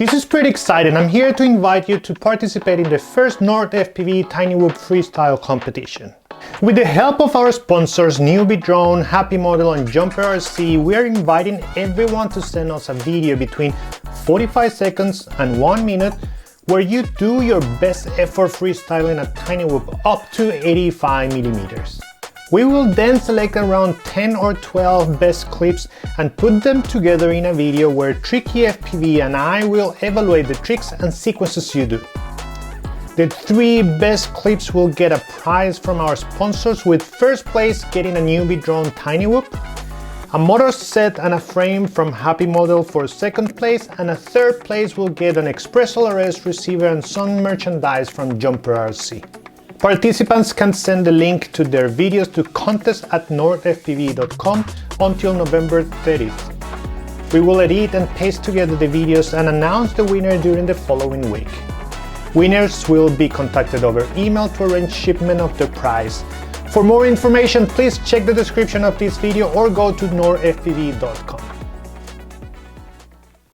This is pretty exciting. I'm here to invite you to participate in the first NordFPV Tinywhoop Freestyle competition. With the help of our sponsors Newbie Drone, Happymodel and Jumper RC, we are inviting everyone to send us a video between 45 seconds and 1 minute where you do your best effort freestyling a Tinywhoop up to 85 millimeters. We will then select around 10 or 12 best clips and put them together in a video where TrickyFPV and I will evaluate the tricks and sequences you do. The 3 best clips will get a prize from our sponsors, with first place getting a Newbie Drone Tinywhoop, a motor set and a frame from Happymodel for second place, and a third place will get an Express ELRS receiver and some merchandise from Jumper RC. Participants can send the link to their videos to contest@nordfpv.com until November 30th. We will edit and paste together the videos and announce the winner during the following week. Winners will be contacted over email to arrange shipment of the prize. For more information, please check the description of this video or go to nordfpv.com.